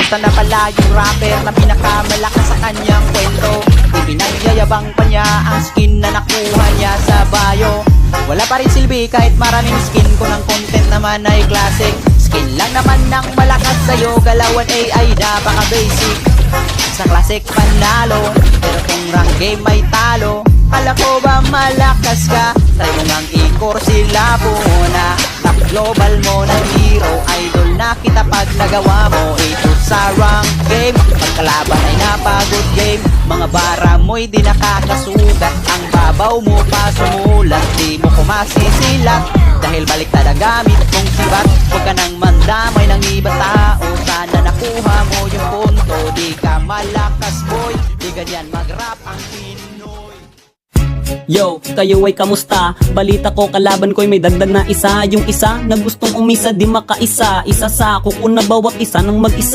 Kamusta na pala yung rapper na pinakamalakas sa kanyang kwento? Ipinagyayabang pa niya ang skin na nakuha niya sa bio. Wala pa rin silbi kahit maraming skin, kung ang content naman ay classic. Skin lang naman ng malakas sa'yo, galawan AI napaka-basic. Sa classic panalo, pero kung rank game may talo. Kala ko ba malakas ka? Try mo ngang i-core sila muna. Top global mo na hero, idol na kita pag nagawa mo ito sa rank game. Pagkalaban ay napagod game, mga bara mo'y di nakakasugat. Ang babaw mo pa sumulat, di mo kumasisilat dahil baliktad ang gamit mong sibat. Huwag ka nang mandamay ng ibang tao, sana nakuha mo yung punto. Di ka malakas boy, di ganyan mag-rap ang Pinoy. Yo, kayo ay kamusta? Balita ko kalaban ko'y may dagdag na isa. Yung isa na gustong umisa di makaisa. Isa sa kuko na bawat isa ng mag-isa.